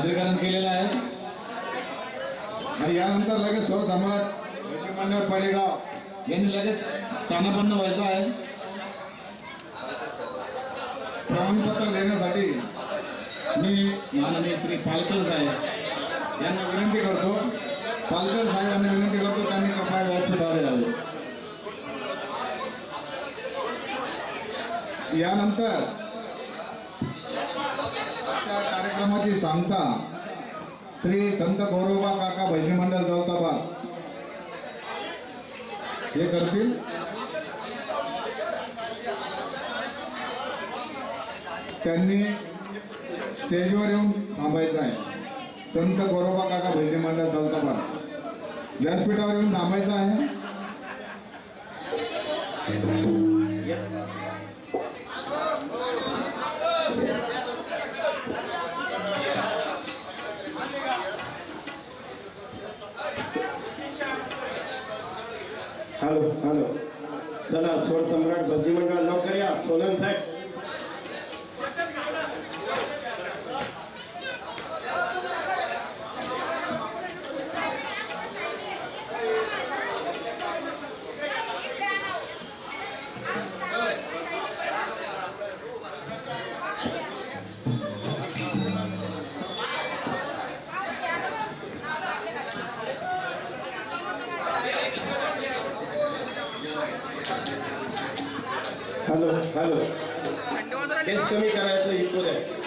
सादरीकरण केलेलं आहे आणि यानंतर लगेच स्वर सम्राट मंडळ पडेगाव यांनी लगेच स्थानापन्न व्हायचं आहे। प्रमाणपत्र देण्यासाठी मी माननीय श्री पालकर साहेब यांना विनंती करतो, पालकर साहेबांना विनंती करतो त्यांनी कृपया व्यासपीठावर यावे। यानंतर आजच्या कार्यक्रमाची सांगता श्री संत गौरवबा काका भजनी मंडळ दौलताबाद हे करतील। त्यांनी स्टेजवर येऊन थांबायचं आहे। संत गौरवबा काका भजनी मंडळ दौलताबाद व्यासपीठावर येऊन थांबायचं आहे। हॅलो हॅलो, चला स्वर सम्राट भजनी मंडळ लवकर या। सोलन साहेब हॅलो हॅलो, तेच कमी करायचं इकडे आहे।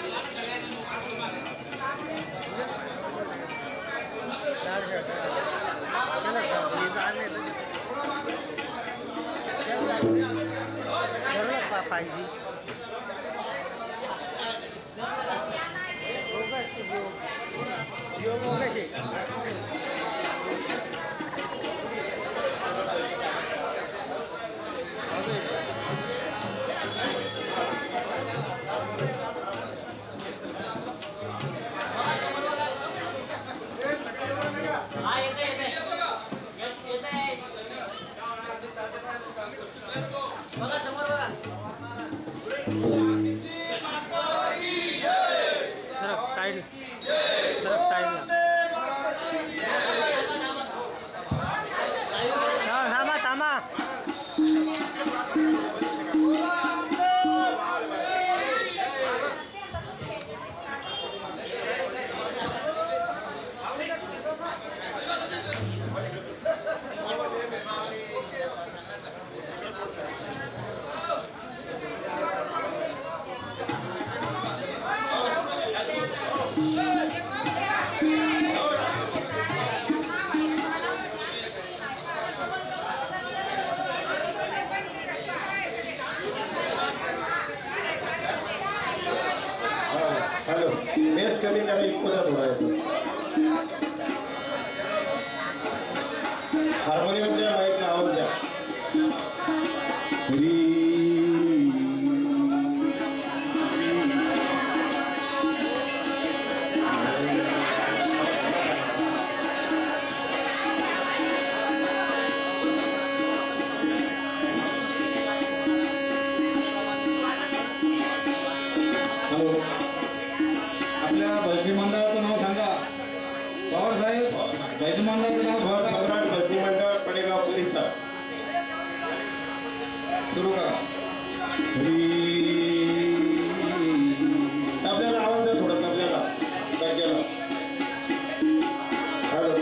हॅलो, बेस कमी करा इकडे थोडा। हार्मोनियमच्या माईकला आवाज द्या। हॅलो, आपल्या भजनी मंडळाचं नाव सांगा पवार साहेब। भजनी मंडळाचं नाव स्वर सांगा। सम्राट भजनी मंडळ पडेगाव परिसर सुरू करा। तबल्याला आवाज द्या थोडा, तबल्याला गज्जाला। हॅलो,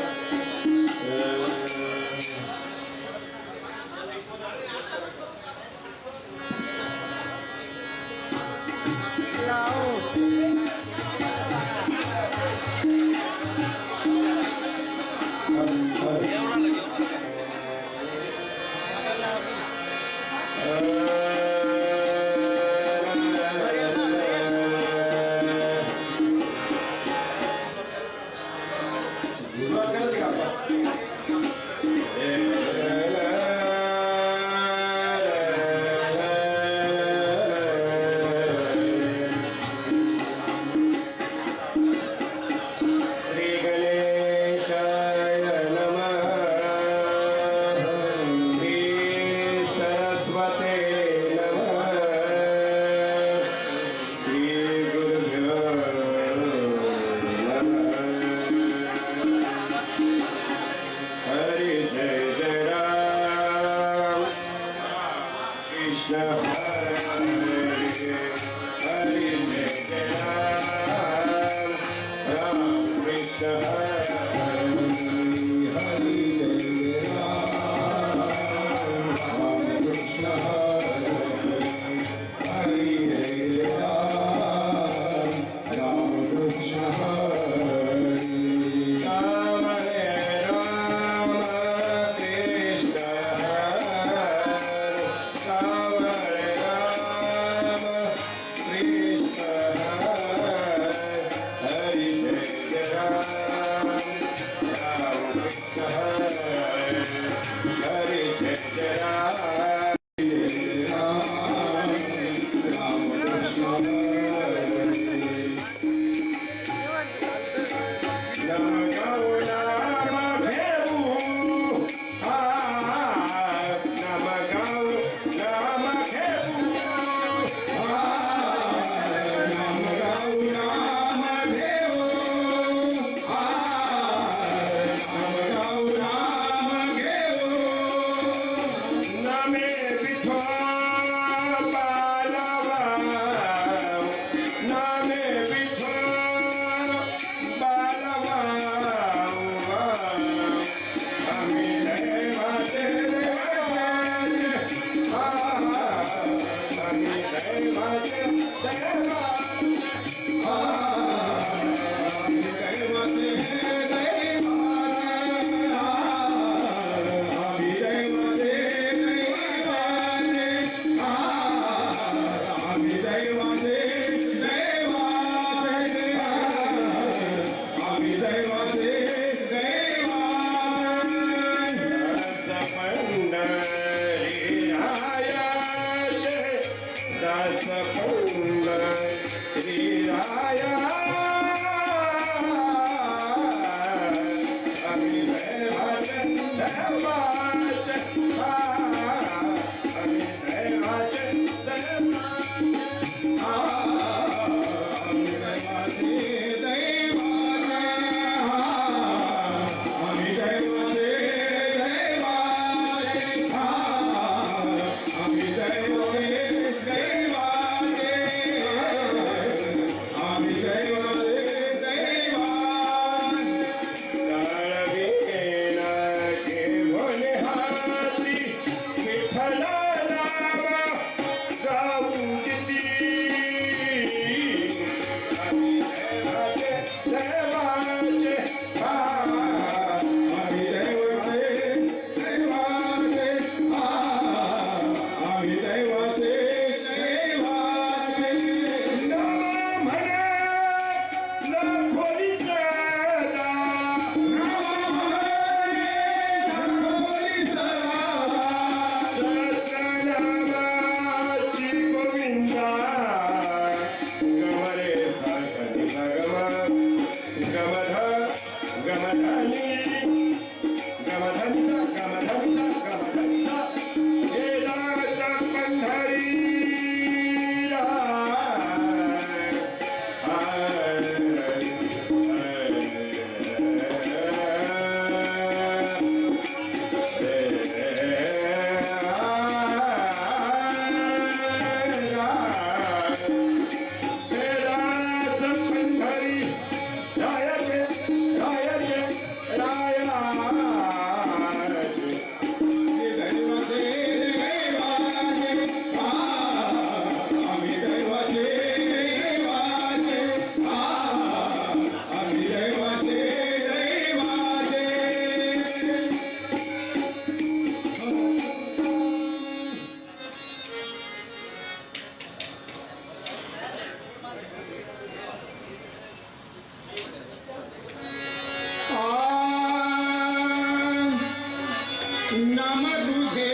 नाम तुझे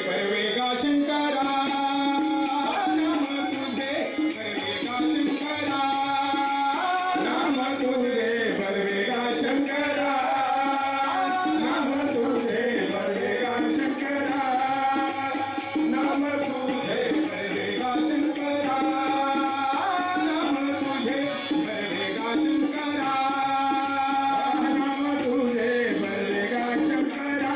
परवेगा शंकरा, नाम तुझे परवेगा शंकरा, नाम तुझे परवेगा शंकरा, नाम तुझे परवेगा शंकरा, नाम तुझे परवेगा शंकरा, नाम तुझे परवेगा शंकरा, नाम तुझे परवेगा शंकरा.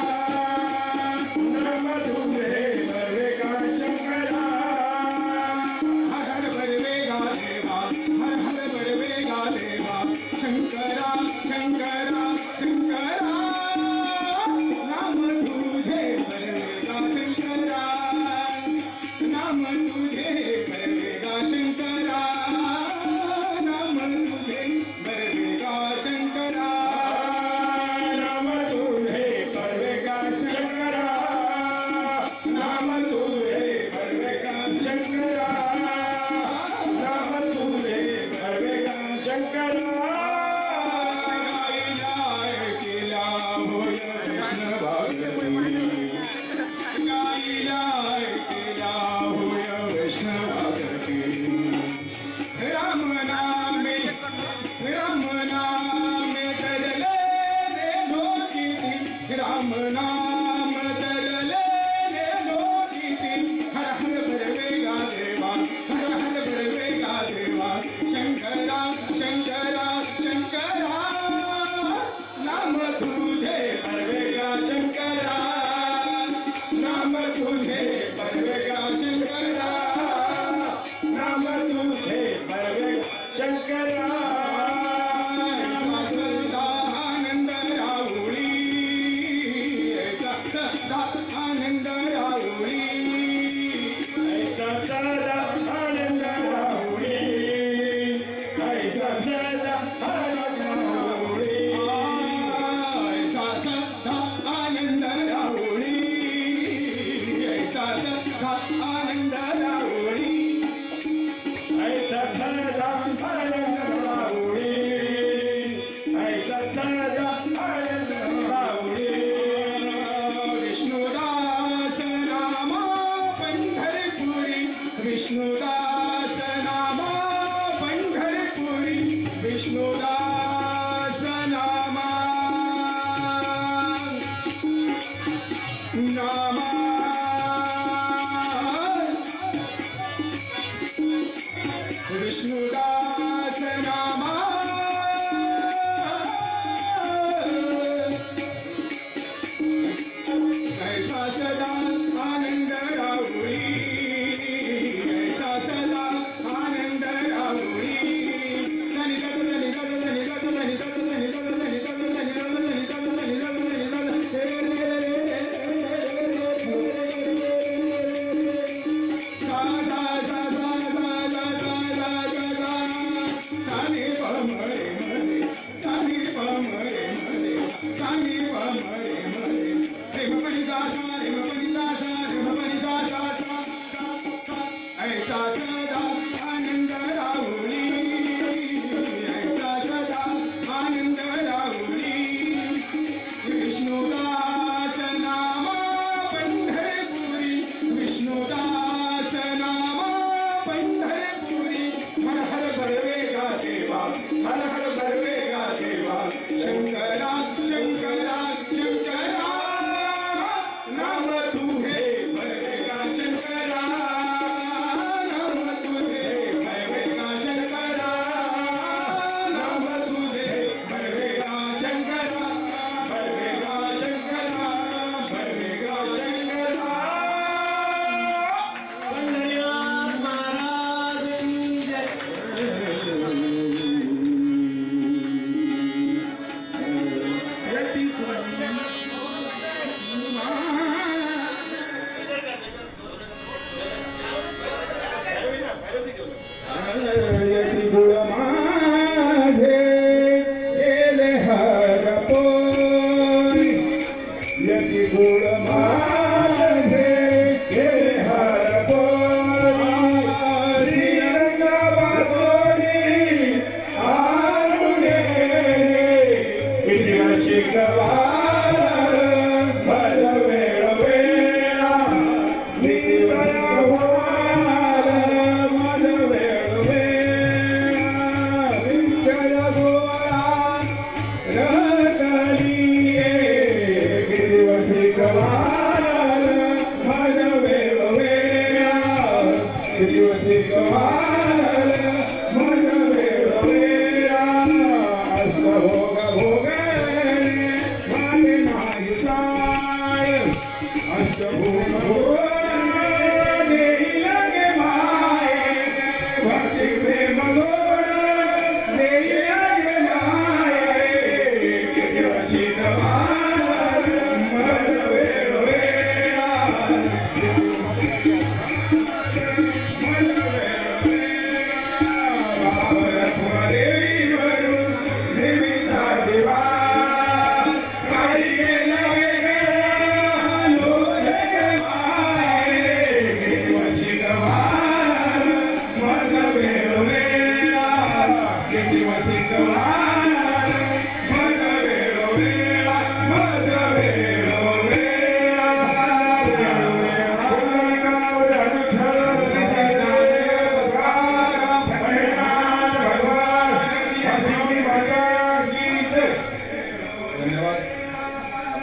राम नाम जगले लोकीती हर हर बरवेगा देवा हर हर बरवेगा देवा शंकरा शंकरा शंकरा नाम तुझे बरवेगा शंकरा नाम तुझे बरवेगा शंकरा नाम तुझे बरवेगा शंकरा आनंद राहुली सदा आनंद राहुली सदा आनंद राहुली सदा आनंद राहुली सदा आनंद राहुली सदा आनंद राहुली विष्णुदास नामा पंढरपुरी विष्णुदास नामा पंढरपुरी विष्णुदास नामा नामा विष्णुदास नामा ऐसा सदा आनंद राहुली ऐसा सदा आनंद राहुली ऐसा सदा आनंद राहुली ऐसा सदा आनंद राहुली विष्णुदास नामा पंढरपुरी विष्णुदास नामा पंढरपुरी हर हर बरवेगा देवा हर हर बरवेगा देवा शंकरा शंकरा शंकरा नाम तुझे बरवेगा शंकरा नाम तुझे बरवेगा शंकरा नाम तुझे बरवेगा शंकरा बरवेगा शंकरा बरवेगा शंकरा पंढरीनाथ महाराज की जय. यति गुण माझे गेले हरपोरी यति गुण माझे गेले हरपोरी रंगवासोनी आनुने किती शिकवार भल वेळ वेळा निवयावार मज वेळ वेळा विजय गोळा रतलिये किती शिकवार मज वेळ वेळा किती शिकवार मज वेळ वेळा अष्टभोग भोगणे माने नाही चाळ अष्टभोग भोगणे लगे माये भक्ती प्रेम गोड देई लगे माये किती शिकवार मज वेळ वेळा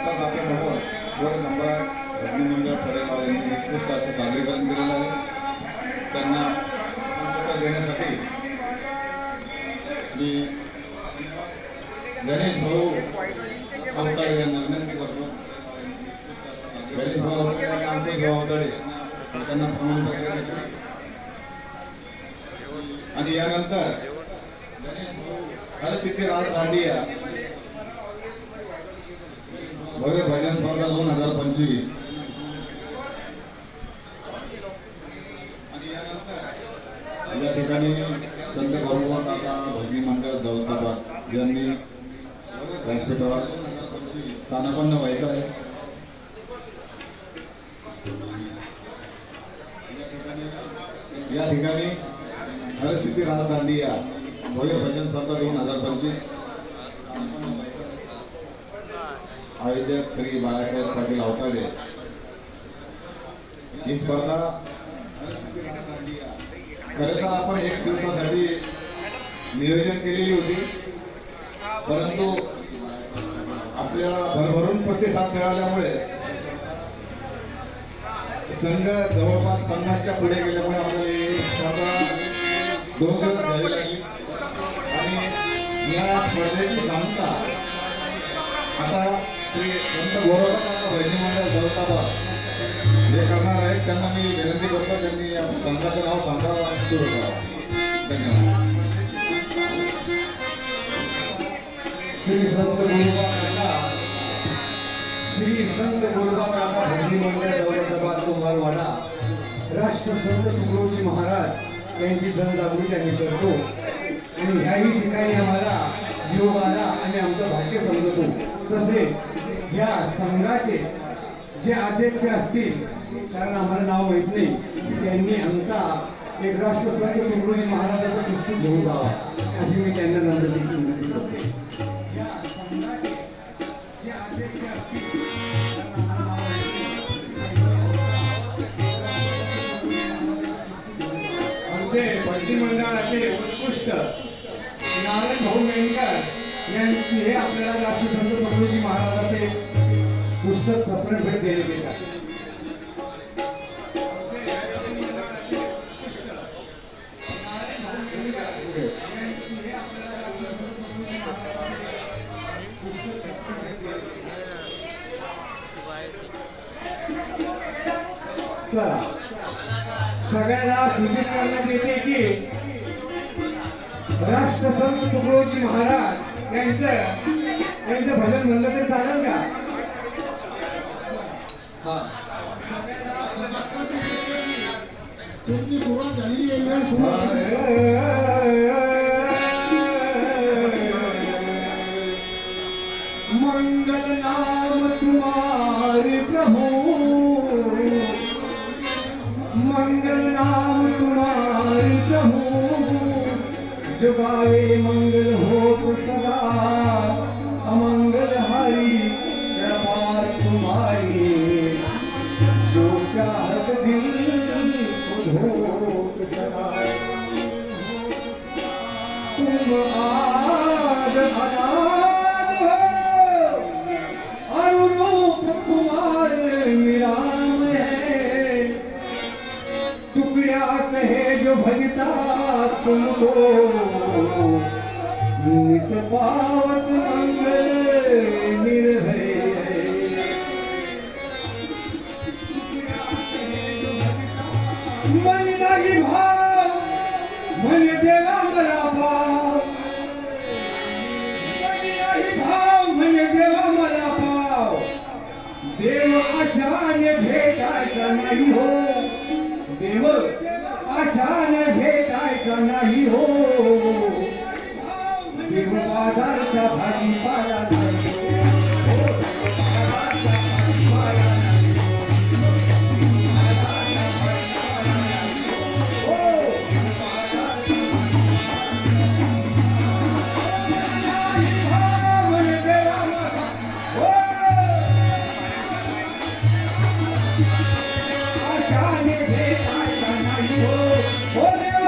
आत्ताच आपल्यासमोर स्वर सम्राट भजनी मंडळ फडेगाव यांनी उत्कृष्ट असं सादरीकरण केलेलं आहे. त्यांना पुरस्कार देण्यासाठी मी गणेश भाऊ अवताडे यांना विनंती करतो. गणेश भाऊ अवताडे आणि अंकुश भाऊ अवताडे त्यांना प्रमाणपत्र देण्यासाठी. आणि यानंतर गणेश भाऊ हरसिद्धिराज दांडिया भव्य भजन स्पर्धा 2025. आणि यानंतर या ठिकाणी संत गौरव काका भजनी मंडळ दौलताबाद यांनी व्यासपीठावर स्थानापन्न व्हायचं आहे. या ठिकाणी हरसिद्धिराज दांडिया भव्य भजन स्पर्धा 2025 आयोजक श्री बाळासाहेब पाटील अवताडे. ही स्पर्धा खरं तर आपण 1 दिवसासाठी नियोजन केलेली होती, परंतु आपल्याला भरभरून प्रतिसाद मिळाल्यामुळे संघ जवळपास 50च्या पुढे गेल्यामुळे आपल्याला ही स्पर्धा 2 दिवस घ्यावी लागली. आणि या स्पर्धेची सांगता आता श्री संत गौरवकाका भजनी मंडळ दौलताबाद जे करणार आहेत त्यांना मी विनंती करतो, त्यांनी या संघाचं नाव सांगावं आणि सुरू करावं. धन्यवाद. श्री संत गुरुबा भजनी मंडळ दौलताबाद कुंभारवाडा राष्ट्रसंत तुकडोजी महाराज यांची जनजागृती आम्ही करतो. आणि ह्याही ठिकाणी आम्हाला योग आला आणि आमचं भाग्य समजतो. तसे या संघाचे जे अध्यक्ष असतील, कारण आम्हाला नाव माहीत नाही, त्यांनी आमचा एक राष्ट्रसंत तुकडोजी महाराजाचा पुस्तक घेऊन जावा अशी मी त्यांना नम्रतेची विनंती करते. या संघाचे जे अध्यक्ष असतील, कारण आम्हाला नाव माहीत नाही, आमचे भजनी मंडळाचे उत्कृष्ट नारायण भाऊ मेंढकर यांनी हे आपल्याला राष्ट्रसंत तुकडोजी महाराजाचे पुस्तक सप्रेम भेट देण्यात येतात. चला, सगळ्यांना सूचित करण्यात येते की राष्ट्रसंत तुकडोजी महाराज यांचं भजन म्हणलं तर चालेल का? तुमची सुरुवात झाली मंगल नाम तुम्हारे प्रभु, मंगल नाम तुम्हारे प्रभु, जो गावे मंगल हो तो सदा, अमंगल हरि कृपा तुम्हारी, जो चाहत दिल को धोत सदा। तुम आद अनाद हो, अनुरूप तुम्हारे निराम है, टुकड़ा कहे जो भजता तुमको, नित पावत मंगल निर्भय। मन नाही भाव मन देवा मला पाव, मन नाही भाव मन देवा मला पाव, देव आशाने भेटायचा नाही हो, देव आशाने भेटायचा नाही हो, देव बाजारचा भाजीपाला नाही हो, बाजारचा भाजीपाला नाही हो, मन देवा मला हो, आशाने भेटायचा नाही हो, हो देव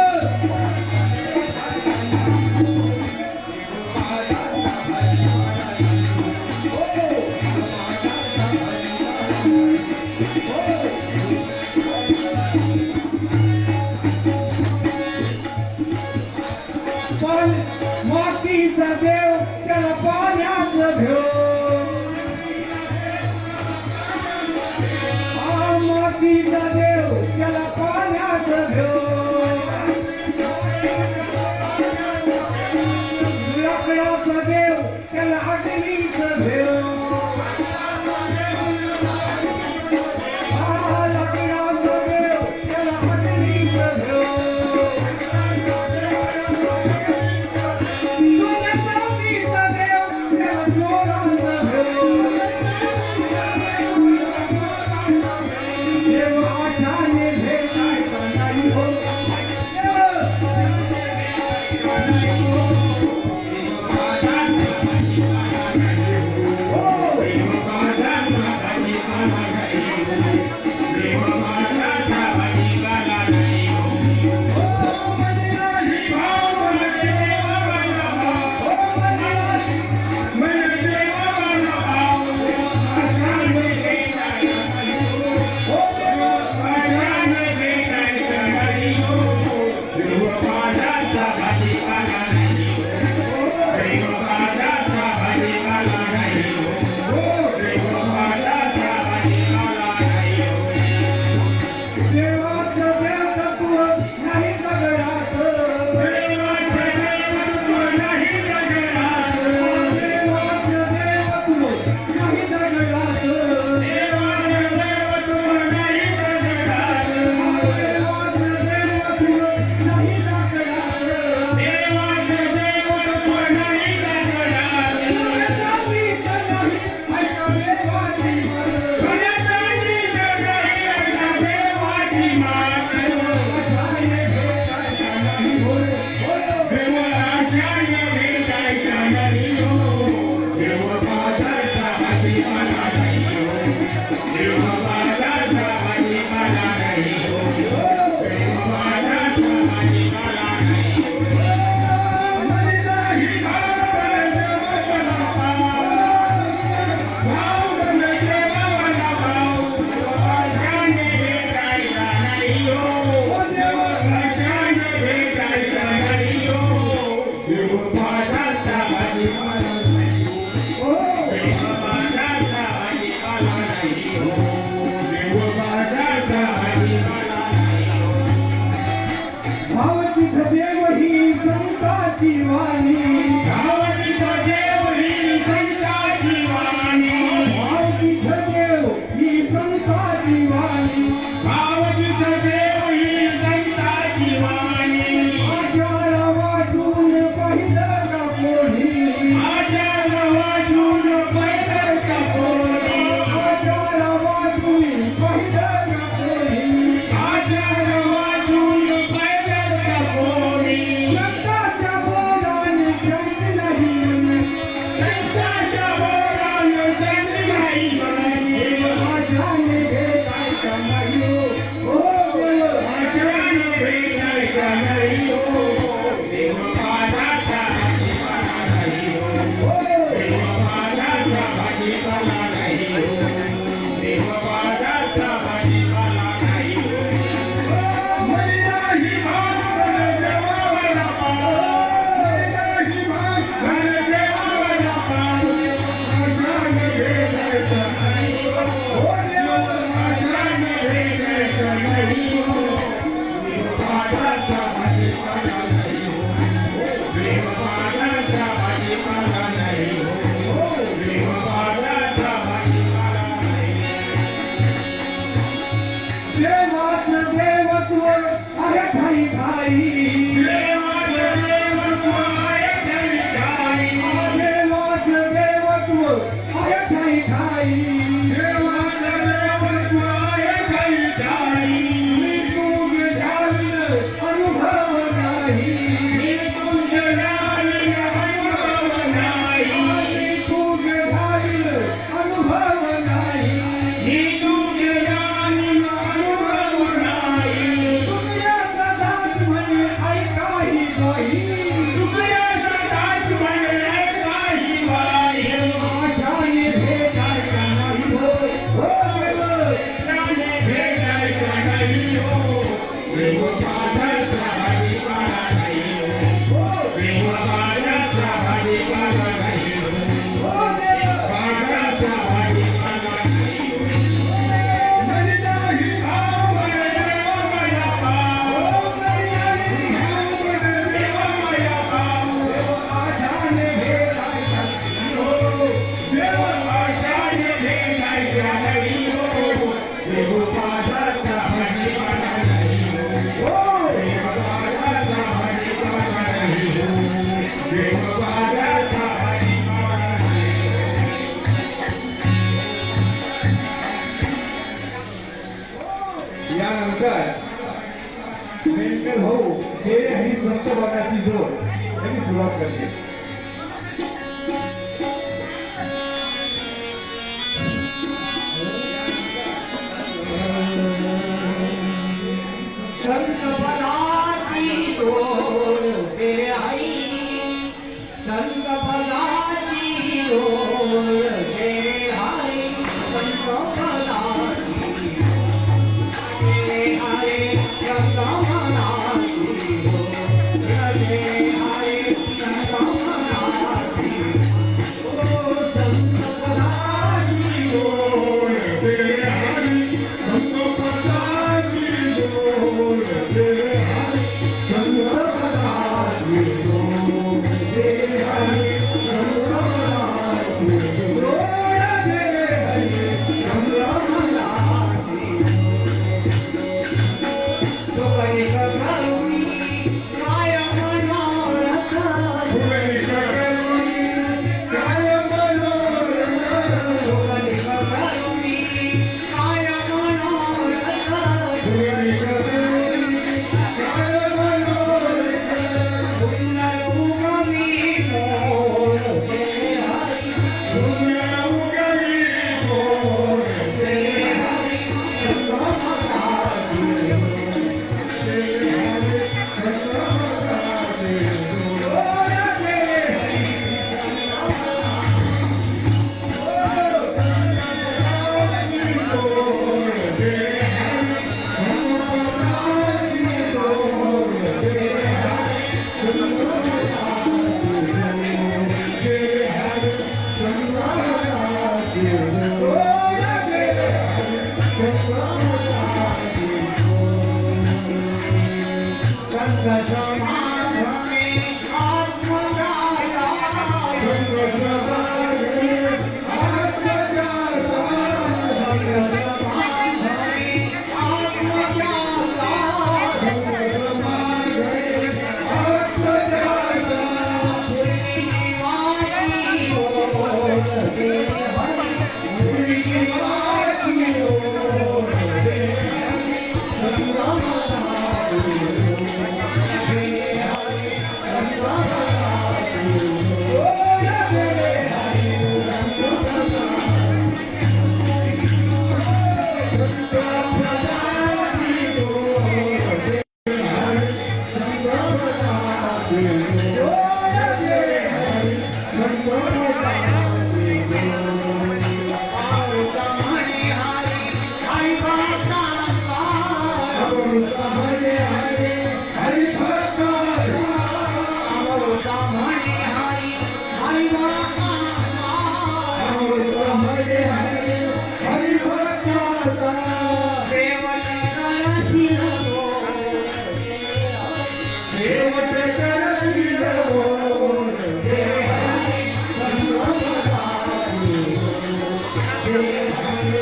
करायच्या नाही हो देवपादाचा भाजीपाला नाही हो देवपादाचा भाजीपाला नाही हो देवपादाचा भाजीपाला नाही यानंतर वेंकट भाऊ हे आणि संत बागाची जोड यांनी सुरुवात करते. संत पदाची डोळ ते आई संत पदाची डोळ ते आई संत पदाची ते आई संत पदाची डोळ ते आई संत पदाची ओ संत पदाची डोळ ते हरी संत पदाची डोळ ते हरी संत पदाची डोळ ते आई संत पदाची डोळ ते आई संत पदाची सोबत करुणी काय मनोरथ फुलणी करुणी काय मनोरथ सोबत करुणी काय मनोरथ फुलणी करुणी काय मनोरथ पुनरुगमी मोर ते हरी दुनिया उगली मोर ते हरी संत पदाची ते हरी संत पदाची डोळ ते हरी डोळ ते हरी संत पदाची डोळ ते हरी संत पदाची डोळ ते हरी संत पदाची संतसमागमे आत्मजाया संतसमागमे आत्मजाता संतसमागमे आत्मजाया संतसमागमे आत्मजाता पुरीवासी ओर ते हरि पुरीवासी ओर ते हरी संत पदाची ते हरि संत पदाची डोळ ते हरी संत पदाची डोळ ते हरी संत पदाची डोळ ते हरी संत पदाची आरुतमणि हरि आई बाता अमृतमणि हरी हरी भक्त अमृतमणि हरि आई बाता अमृतमणि हरी हरी भक्त सेवट करतील देवट करतील बोल ते हरी संत पदाची ते हरी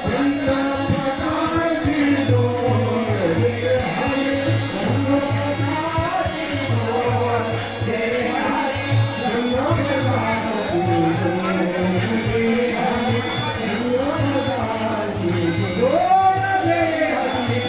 संत पदाची डोळ ते हरी संत पदाची डोळ ते हरी संत पदाची डोळ ते हरी संत पदाची डोळ ते हरी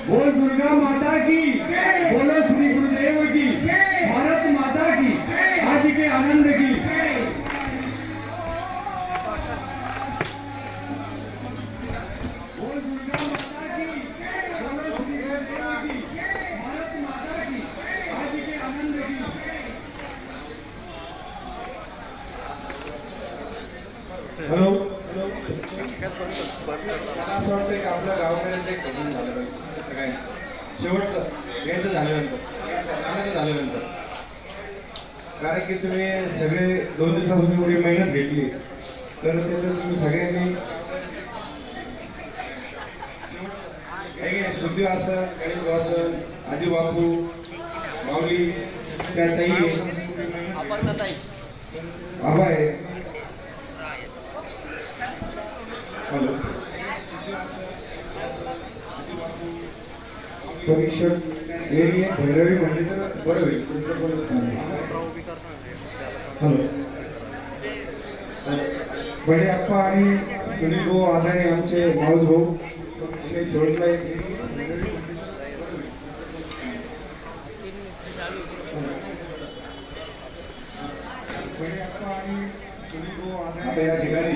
बोल दुर्गा माता की, बोलो श्री गुरुदेव की, भारत माता की, आज के आनंद की। बोल दुर्गा माता की, बोलो श्री गुरुदेव की, भारत माता की, आज के आनंद की। हॅलो मला असं वाटतं की आपल्या गावाकडे एक घटना झालं पाहिजे सगळ्यांनी शेवटचं यायचं झाल्यानंतर कारण की तुम्ही सगळे 2 दिवसापासून एवढी मेहनत घेतली तर त्याचं तुम्ही सगळ्यांनी सुद्धी असं गणित असं आजी बापू माऊली त्या ताई बाबा आहे हॅलो परीक्षक एरिया भैरवी म्हणजे तर बरं होईल हॅलो बडे आप्पा आणि सुनील भाऊ आधारे आमचे माऊस भाऊ शेवटला आता या ठिकाणी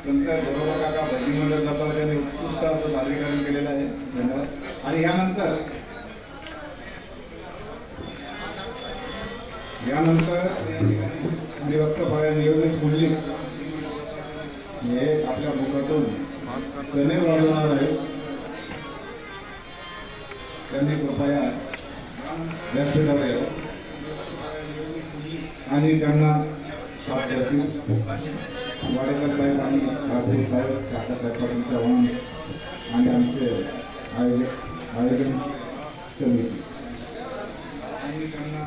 संत गौरव काका भजनी मंडळ जातात त्यांनी उत्कृष्ट असं सादरीकरण केलेलं आहे. धन्यवाद. आणि यानंतर हरिभक्त परायण योगेश मुंडलिक हे आपल्या मुखातून सने वाजवणार आहे. त्यांनी कृपया व्यासपीठावर यावं आणि त्यांना साथ द्यावी. वाडेकर साहेब आणि ठाकूर साहेब, काकासाहेब पाटील चव्हाण आणि आमचे आयोजन समिती आणि त्यांना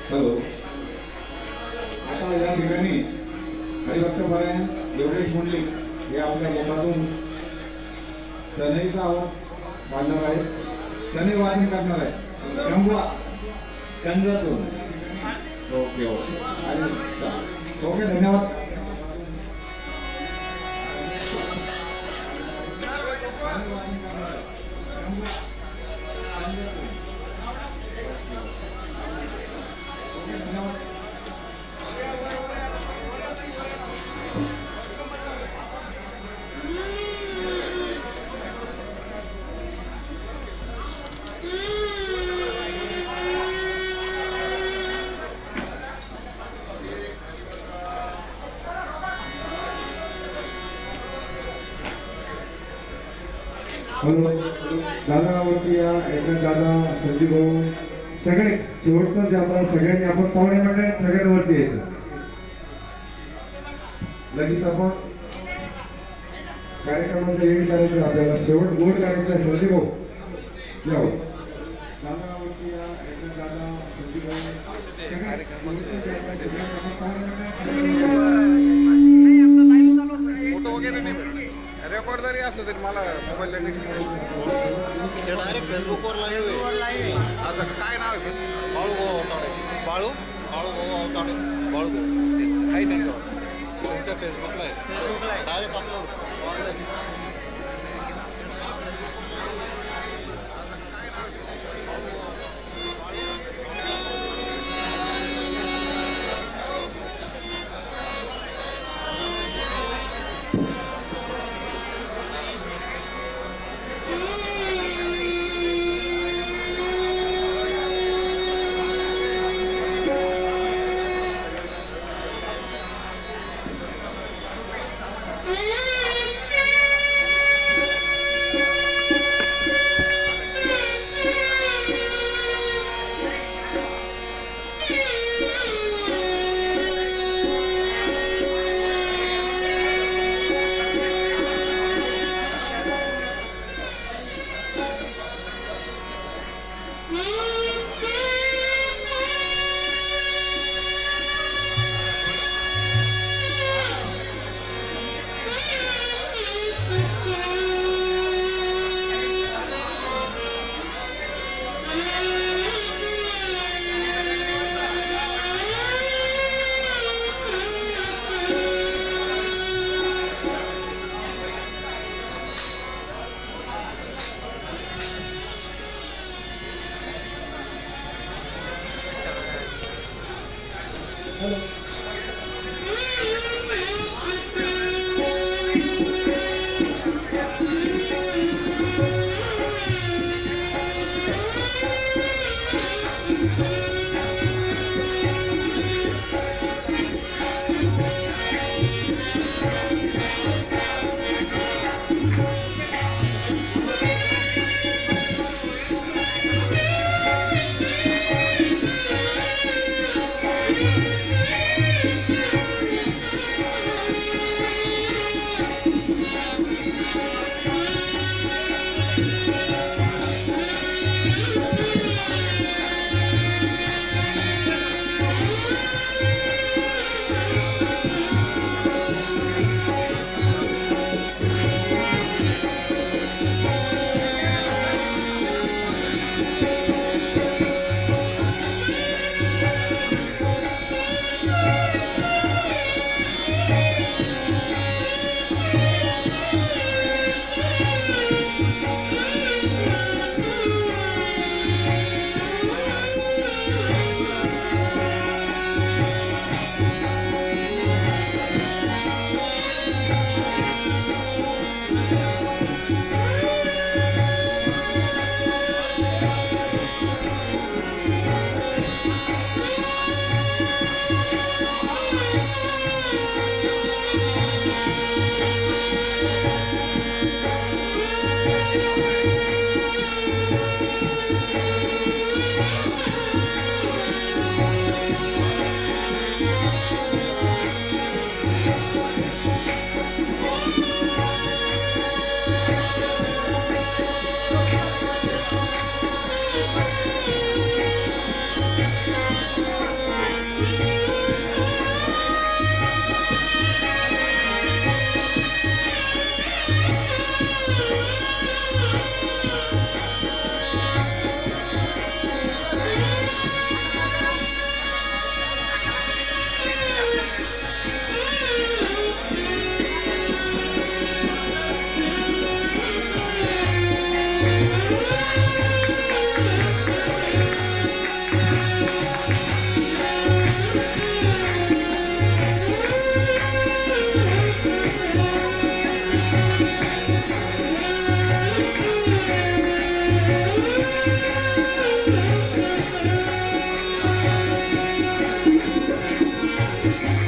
हॅलो. आता या ठिकाणी हरिभक्त परायण योगेश मुंडलिक हे आपल्या मुखातून सनईचा आवाज काढणार आहे, सनई वादन करणार आहे. शंभुआ गंजातून. ओके ओके आणि ओके, धन्यवाद. हॅलो. दादावरती या एकनाथ दादा, संजीव भाऊ, सगळे शेवटचं जे आपण सगळ्यांनी आपण पाहुणे मंडळी सगळ्यांवरती यायचं. लगेच आपण कार्यक्रमाचं एंड करायचं. आपल्याला शेवट गोड करायचं आहे. संजीव भाऊ यावं. दादावरती या एकनाथ दादा, संजीव भाऊ, रेकॉर्ड जरी असलं तरी मला मोबाईलला डायरेक्ट फेसबुकवर लाईव्ह आहे. असं काय नाव आहे? बाळू भाऊ अवताडे. बाळू भाऊ अवताडे. बाळू काही त्यांच्यावर त्यांच्या फेसबुकला आहे. Direct upload. Yeah.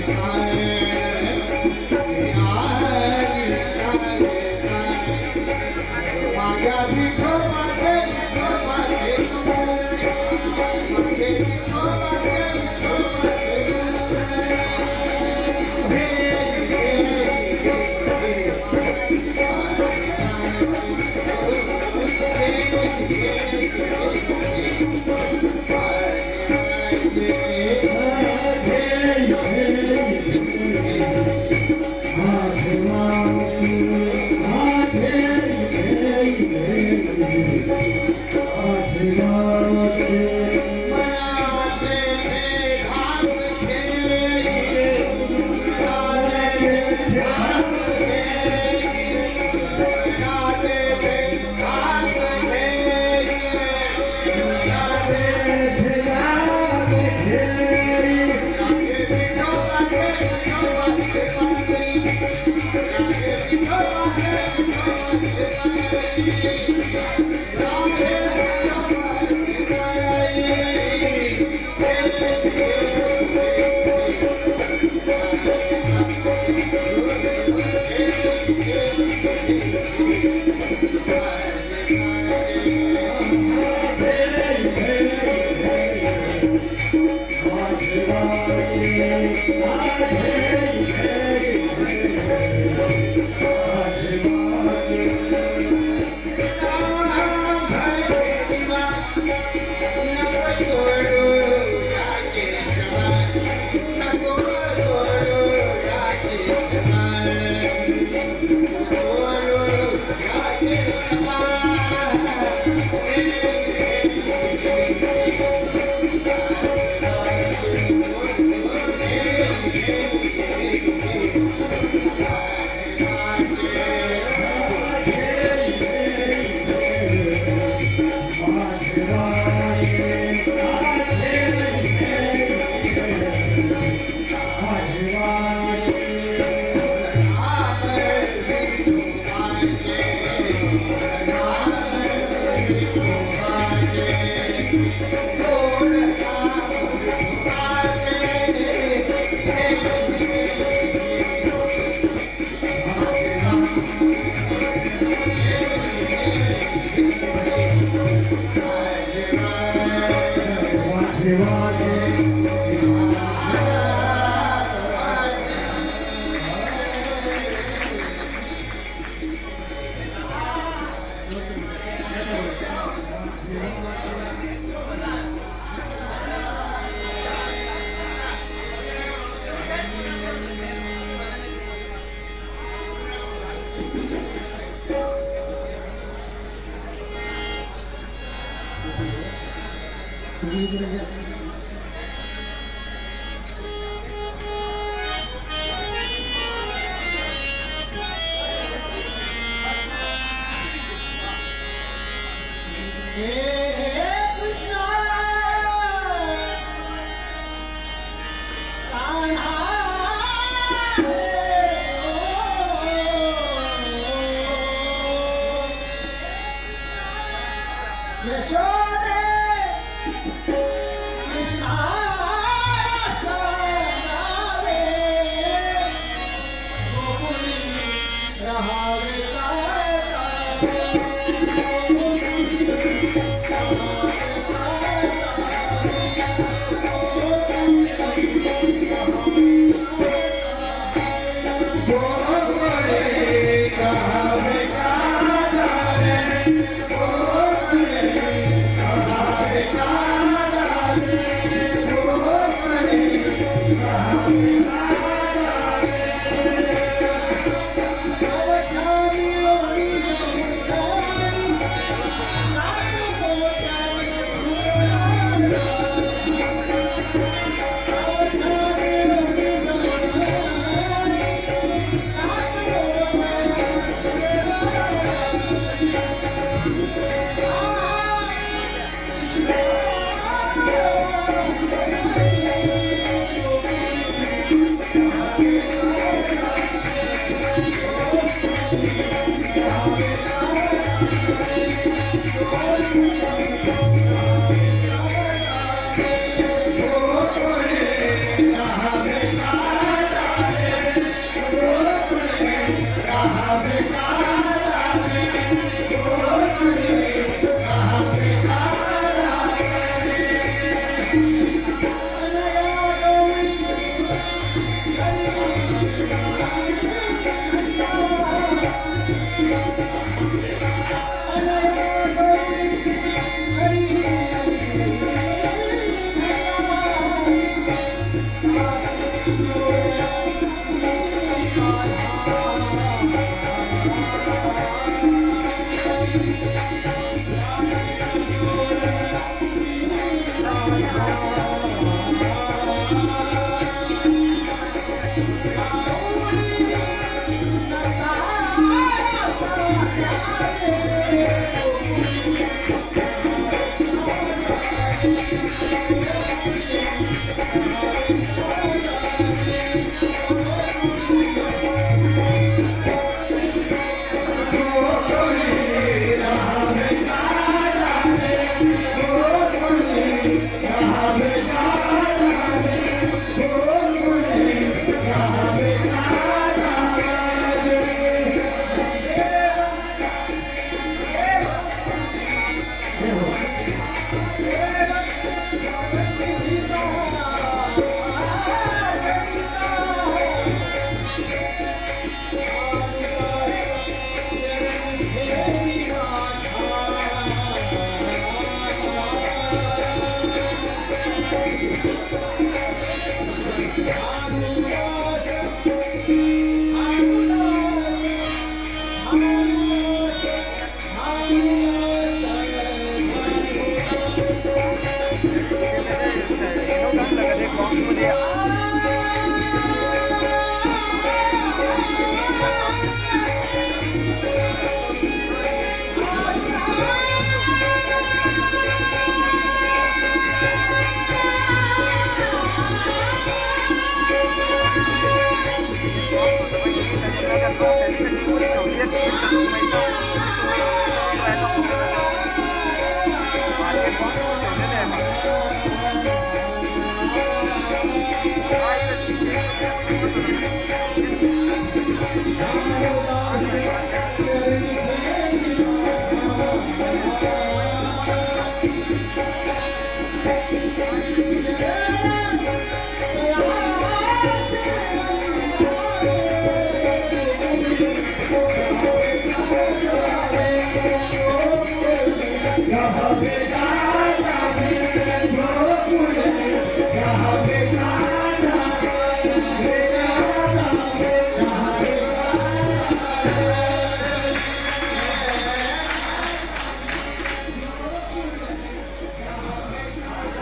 रहावे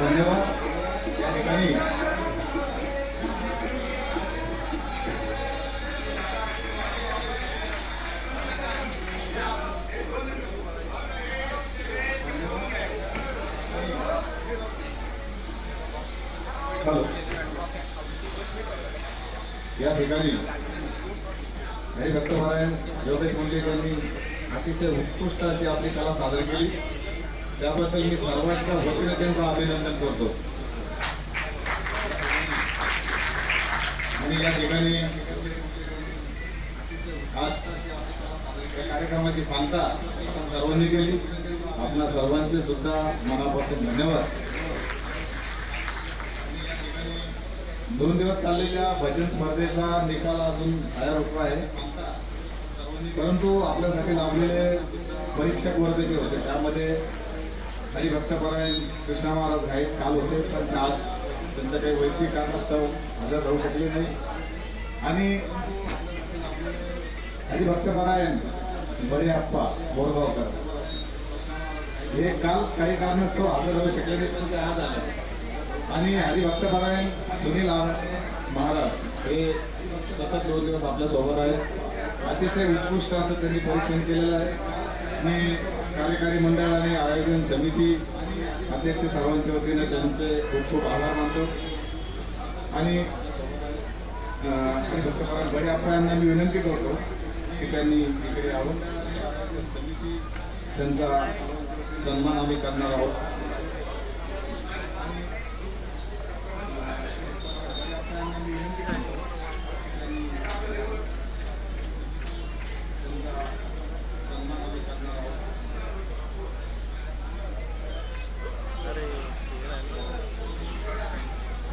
धन्यवाद. या ठिकाणी हॅलो. या ठिकाणी हरिभक्त महाराज योगेश मुंडे यांनी अतिशय उत्कृष्ट अशी आपली कला सादर केली. त्याबद्दल मी सर्वांच्या वतीने त्यांचं अभिनंदन करतो. आणि या ठिकाणी आज या कार्यक्रमाची सांगता आपण सर्वांनी केली. आपल्या सर्वांचे सुद्धा मनापासून धन्यवाद. 2 दिवस चाललेल्या भजन स्पर्धेचा निकाल अजून तयार होतो आहे. परंतु आपल्यासाठी लावलेले परीक्षक वर्ग जे होते त्यामध्ये हरिभक्तपरायण कृष्णा महाराज घाईत काल होते, पण आज त्यांचं काही वैयक्तिक कारणास्तव हजर राहू शकले नाही. आणि हरिभक्तपरायण बडे आप्पा बोरगावकर हे काल काही कारणास्तव हजर राहू शकले नाही, पण ते आज आले. आणि हरिभक्तपरायण सुनील महाराज हे सतत 2 दिवस आपल्यासोबत आहेत. अतिशय उत्कृष्ट असं त्यांनी परीक्षण केलेलं आहे. मी कार्यकारी मंडळ आणि आयोजन समिती अध्यक्ष सर्वांच्या वतीने त्यांचे खूप खूप आभार मानतो. आणि हरिभक्तपरायण बडे आप्पा यांना मी विनंती करतो की त्यांनी इकडे यावं. समिती त्यांचा सन्मान आम्ही करणार आहोत.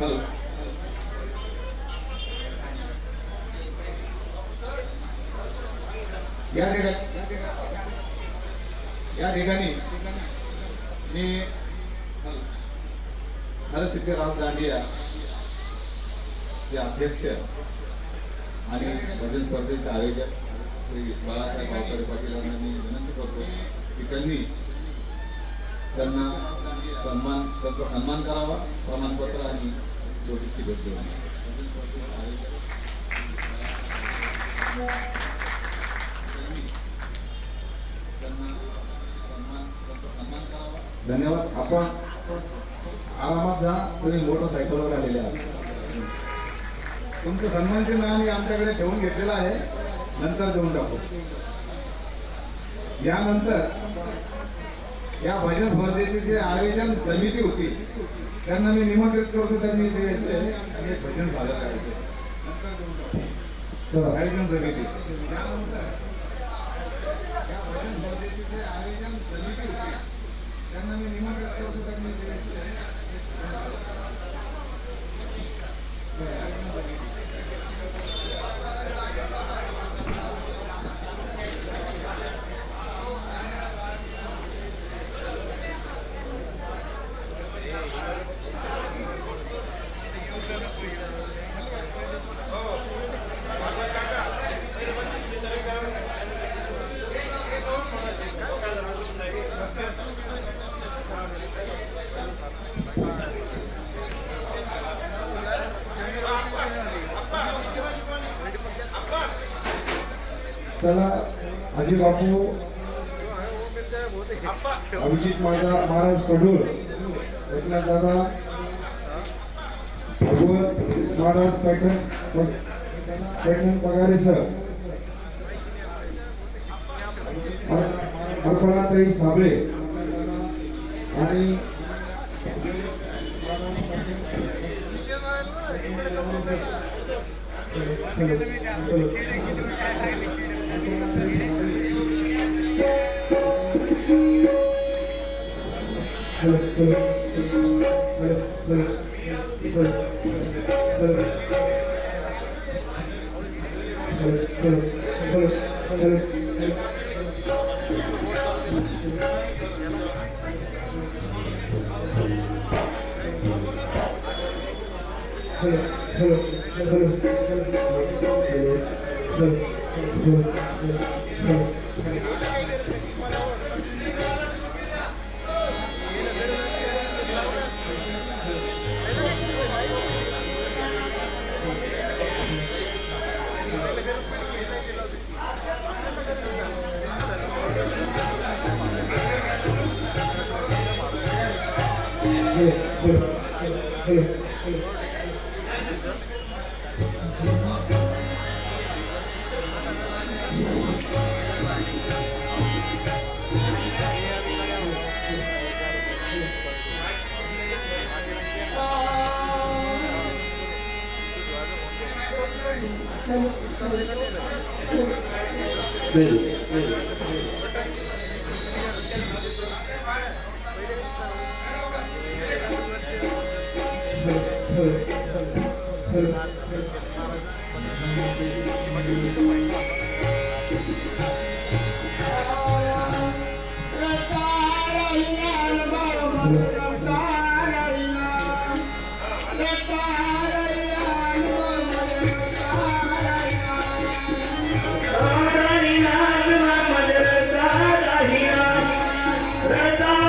हॅलो. या ठिकाणी मी हरसिद्धराज दांडिया जे अध्यक्ष आणि भजन स्पर्धेचे आयोजक श्री बाळासाहेब गावकरे पाटील यांना मी विनंती करतो की त्यांना त्यांचा सन्मान करावा. प्रमाणपत्र आणि छोटीशी भेट देऊन त्यांचा सन्मान करावा. धन्यवाद. आपण आरामात जा. तुम्ही मोटरसायकलवर आलेले आहात. तुमचं सन्मान चिन्ह आम्ही आमच्याकडे ठेवून घेतलेलं आहे. नंतर देऊन टाकू. यानंतर या भजन स्पर्धेची जे आयोजन समिती होती त्यांना मी निमंत्रित करतो. त्यांनी ते एक भजन सादर करायचे. नंतर देऊन टाकू. आयोजन समिती यानंतर या भजन स्पर्धेची जे आयोजन समिती होती त्यांना मी निमंत्रित करतो. त्यांनी ते चला आजी बापू अभिजित महाराज कडूर, एकनाथ दादा भगवत महाराज पैठण पगारे सर, अर्पणाताई साबळे आणि Rata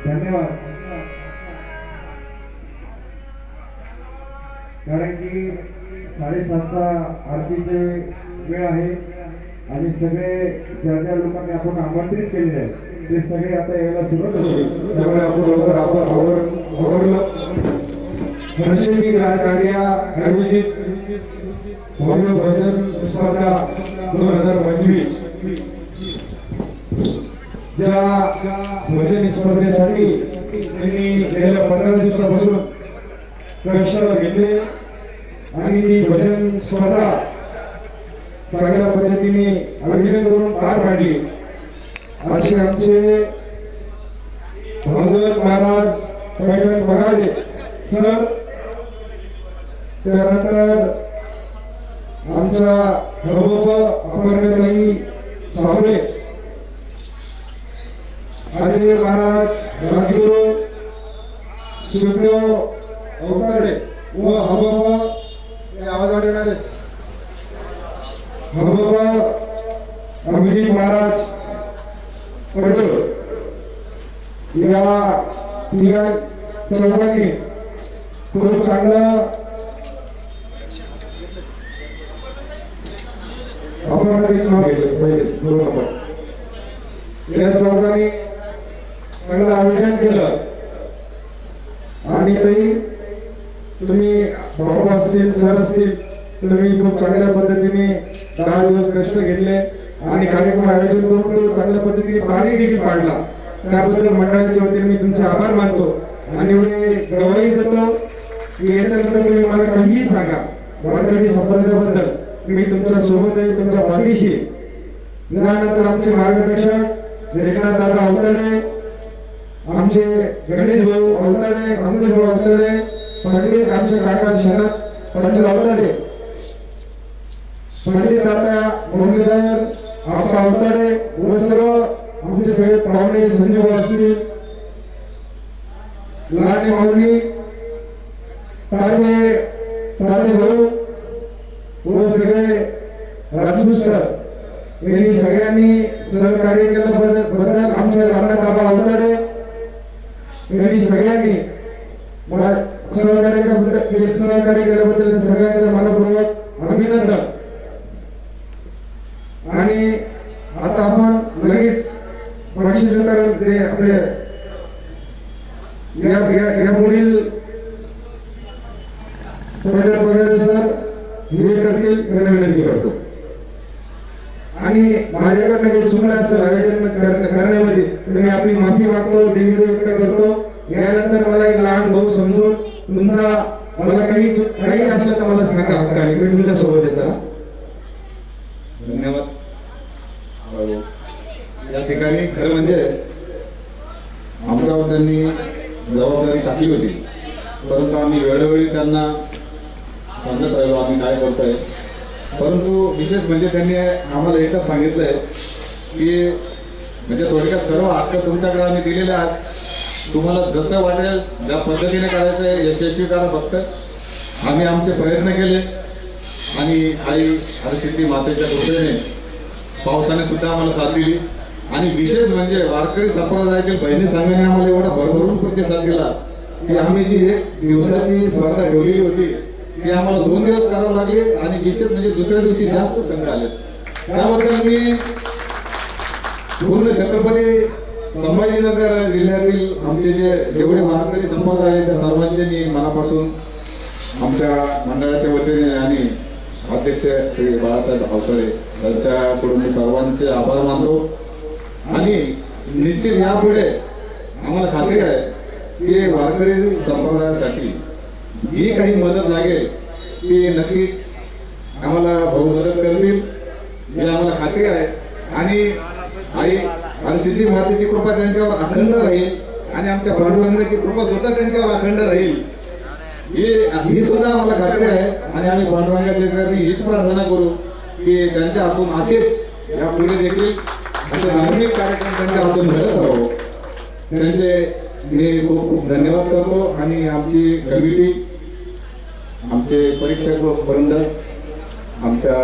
धन्यवाद. कारण की 7:30चा आरतीचे वेळ आहे आणि सगळे ज्या ज्या लोकांनी आपण आमंत्रित केलेले आहे ते सगळे आता यायला सुरुवात होते. त्यामुळे आपण लवकर आवडलं प्रसिद्धी राजकार्या आयोजित भव्य भजन स्पर्धा 2025 ज्या भजन स्पर्धेसाठी त्यांनी गेल्या 15 दिवसापासून कष्ट घेतले आणि ती भजन स्पर्धा चांगल्या पद्धतीने आयोजन करून पार पाडली. असे आमचे भागवत महाराज पैठण बगाडे सर, त्यानंतर आमच्या हबप अपर्णताई सावळे, अजय महाराज राजगुरू, सुखदेव अवताडे व हबप आवाज वाढवणारे हबप अभिजित महाराज पडोळ या तिघा चौघांनी खूप चांगलं आपण नाव घेतलं पहिले 2 नंबर. या चौघांनी चांगलं आयोजन केलं आणि ताई तुम्ही भाऊ असतील सर असतील तुम्ही खूप चांगल्या पद्धतीने 10 दिवस कष्ट घेतले आणि कार्यक्रम आयोजन करून तो चांगल्या पद्धतीने पारही देखील पाडला. त्याबद्दल मंडळाच्या वतीने मी तुमचे आभार मानतो आणि एवढे गवाही देतो की याच्यानंतर तुम्ही मला काहीही सांगा वारकरी संप्रदायाबद्दल मी तुमच्या सोबत आहे, तुमच्या पाठीशी. त्यानंतर आमचे मार्गदर्शक एकनाथ दादा अवताडे, आमचे गणेश भाऊ अवताडे, अंकुश भाऊ अवताडे, पंडित आमचे काका शरद पाटील अवताडे, पंडित दादा मुरलीधर आपा अवताडे व सर्व आमचे सगळे पाहुणे संजीव असतील, लाडे माऊली, तारे भाऊ व सगळे राजपूत सर यांनी सगळ्यांनी सहकार्य केल्याबद्दल आमच्या रामनाथ बाबा अवताडे यांनी सगळ्यांनी मला सहकार्य केल्याबद्दल सगळ्यांचं मनपूर्वक अभिनंदन. आणि आता आपण लगेच बक्षीस वितरण ते आपले या पुढील सर हे करतील विनंती करतो. आणि माझ्याकडनं काही चुकलं असेल आयोजन करण्यामध्ये मी आपली माफी मागतो, देवी व्यक्त करतो. यानंतर मला एक लहान भाऊ समजून तुमचा मला काही असलं तर मला सांगा हक्काने, मी तुमच्या सोबत आहे सर. धन्यवाद. या ठिकाणी खरं म्हणजे आमच्यावर त्यांनी जबाबदारी टाकली होती, परंतु आम्ही वेळोवेळी त्यांना सांगत राहिलो आम्ही काय करतोय. परंतु विशेष म्हणजे त्यांनी आम्हाला एकच सांगितलंय की म्हणजे थोडक्यात सर्व हक्क तुमच्याकडे आम्ही दिलेले आहेत, तुम्हाला जसं वाटेल ज्या पद्धतीने करायचं आहे यशस्वी करा. फक्त आम्ही आमचे प्रयत्न केले आणि आई हरसिद्धी मातेच्या कृपेने पावसाने सुद्धा आम्हाला साथ दिली. आणि विशेष म्हणजे वारकरी संप्रदायातील बहिणी संघाने आम्हाला एवढा भरभरून प्रतिसाद दिला की आम्ही जी 1 दिवसाची स्पर्धा ठेवलेली होती ती आम्हाला 2 दिवस करावं लागले आणि विशेष म्हणजे दुसऱ्या दिवशी जास्त संघ आले. त्याबद्दल मी पूर्ण छत्रपती संभाजीनगर जिल्ह्यातील आमचे जेवढे वारकरी संप्रदाय आहेत त्या सर्वांचे मी मनापासून आमच्या मंडळाच्या वतीने आणि अध्यक्ष श्री बाळासाहेब अवतडे त्यांच्याकडून मी सर्वांचे आभार मानतो. आणि निश्चित यापुढे आम्हाला खात्री आहे की वारकरी संप्रदायासाठी जी काही मदत लागेल ती नक्कीच आम्हाला भाऊ मदत करतील ही आम्हाला खात्री आहे. आणि आई आणि सिद्धी मातेची कृपा त्यांच्यावर अखंड राहील आणि आमच्या पांडुरंगाची कृपा सुद्धा त्यांच्यावर अखंड राहील ही सुद्धा आम्हाला खात्री आहे. आणि आम्ही पांडुरंगाच्या हीच प्रार्थना करू की त्यांच्या हातून असेच यापुढे देखील असे धार्मिक कार्यक्रम त्यांच्या हातून घडत राहो. त्यांचे मी खूप खूप धन्यवाद करतो. आणि आमची कमिटी, आमचे परीक्षक वृंद, आमच्या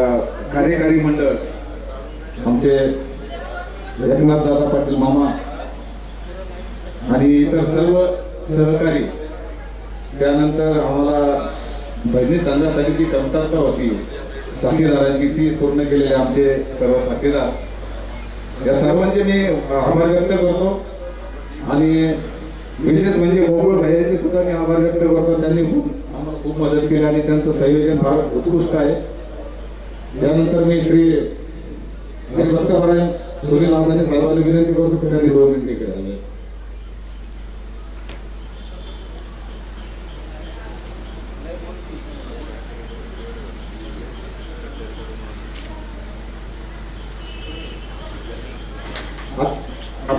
कार्यकारी मंडळ, आमचे एकनाथ दादा पाटील मामा आणि इतर सर्व सहकारी, त्यानंतर आम्हाला बहिणी संघासाठी जी कमतरता होती साथीदारांची ती पूर्ण केलेले आमचे सर्व साथीदार, या सर्वांचे मी आभार व्यक्त करतो. आणि विशेष म्हणजे गोकुळ भैयाचे सुद्धा मी आभार व्यक्त करतो. त्यांनी आम्हाला खूप मदत केली आणि त्यांचं संयोजन फार उत्कृष्ट आहे. त्यानंतर मी श्री भक्तपरायण सुनील आंबानी साहेबांना विनंती करतो की त्यांनी 2 मिनिटे केले.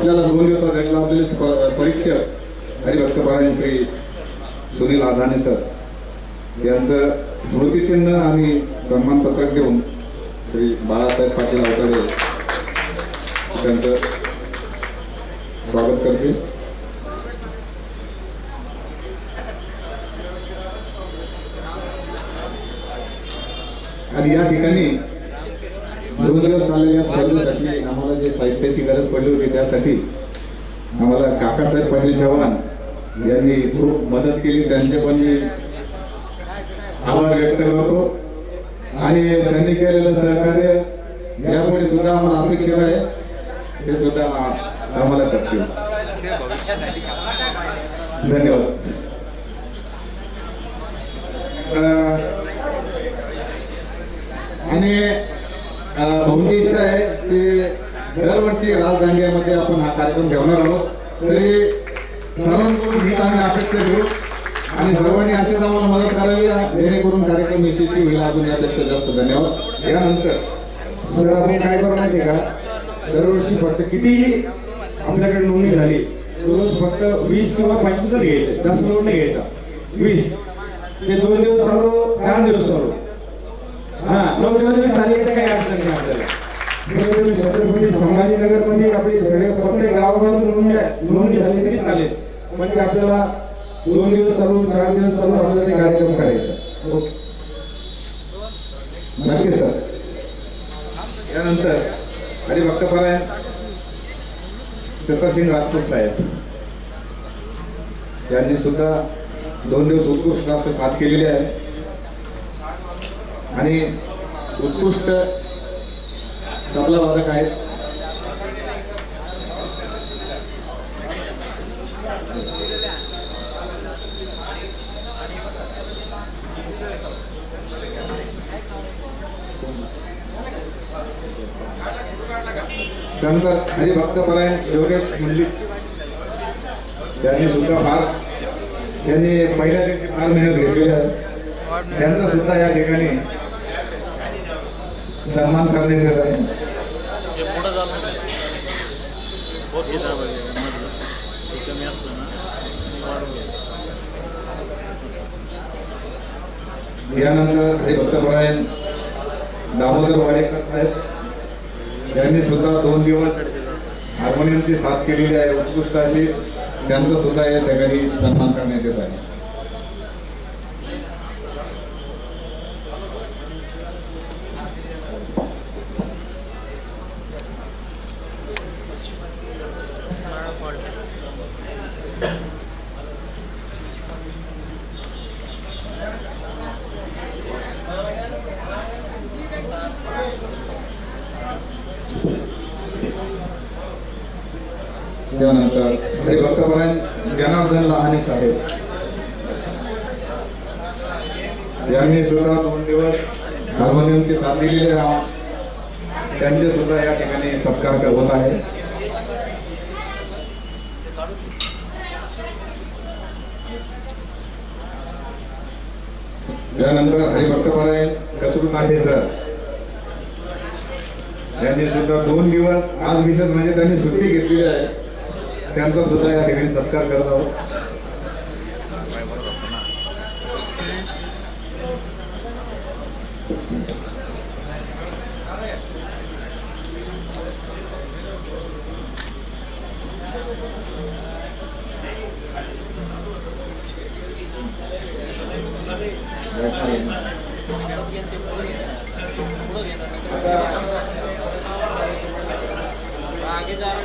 आपल्याला 2 दिवसासाठी लावलेले परीक्षक हरिभक्तपरायण श्री सुनील आधाने सर यांचं स्मृतिचिन्ह आणि सन्मानपत्रक देऊन श्री बाळासाहेब पाटील अवतडे त्यांचं स्वागत करते. आणि या ठिकाणी 2 दिवस चाललेल्या स्पर्धेसाठी आम्हाला जे साहित्याची गरज पडली होती त्यासाठी आम्हाला काकासाहेब पाटील चव्हाण यांनी खूप मदत केली. त्यांचे पण मी आभार व्यक्त करतो आणि त्यांनी केलेलं सहकार्य यापुढे सुद्धा आम्हाला अपेक्षित आहे, हे सुद्धा आम्हाला करतील. धन्यवाद. आणि भाऊंची इच्छा आहे की दरवर्षी राजधानीमध्ये आपण हा कार्यक्रम ठेवणार आहोत, तरी सर्वांकडून हीच आम्ही अपेक्षा घेऊ आणि सर्वांनी असेच आम्हाला मदत करावी जेणेकरून कार्यक्रम यशस्वी होईल. अजून यापेक्षा जास्त धन्यवाद. यानंतर सर आपण काय करू माहिती का, दरवर्षी फक्त किती आपल्याकडे नोंदणी झाली रोज फक्त 20 किंवा 25च घ्यायचे, जास्त नोंद नाही घ्यायचा. 20 ते 2 दिवस चालू, 4 दिवस चालू, 9 दिवस चालले तर काही अडचण नाही आपल्याला. छत्रपती संभाजीनगर मध्ये आपली सगळे प्रत्येक गावागावातून नोंदणी झाली तरी चालेल, पण ते आपल्याला 2 दिवस चालू, 4 दिवस चालू आपल्याला ते कार्यक्रम करायचा. ओके, नक्की सर. यानंतर हरिभक्तपरायण चतरसिंग राजपूत साहेब यांनी सुद्धा 2 दिवस उत्कृष्ट असं साथ केलेली आहे आणि उत्कृष्ट तबला वादक आहेत. त्यानंतर हरिभक्तपरायण योगेश मुंडलिक यांनी सुद्धा यांनी पहिल्या दिवशी फार मेहनत घेतलेली आहे. त्यांचा सुद्धा या ठिकाणी सन्मान करण्यात येत आहे. यानंतर हरिभक्तपरायण दामोदर वाडेकर साहेब यांनी सुद्धा 2 दिवस हार्मोनियमची साथ केलेली आहे उत्कृष्ट अशी. त्यांचा सुद्धा या ठिकाणी सन्मान करण्यात येत आहे. त्यानंतर हरिभक्तपरायण जनार्दन लहाने साहेब यांनी सुद्धा 2 दिवस हार्मोनियमची साथ दिलेली आहे. त्यांचे सुद्धा या ठिकाणी सत्कार होत आहे. त्यानंतर हरिभक्तपरायण कचरू काठे सर यांनी सुद्धा 2 दिवस, आज विशेष म्हणजे त्यांनी सुट्टी घेतलेली आहे, त्यांचा सुद्धा या ठिकाणी सत्कार करत आहोत. आगे जा रहे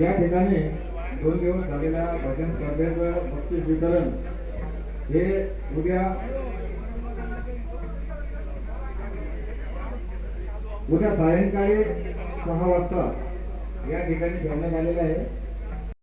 या ठिकाणी 2 दिवस झालेल्या भजन स्पर्धेचं बक्षीस वितरण हे उद्या सायंकाळी 6 वाजता या ठिकाणी ठेवण्यात आलेलं आहे.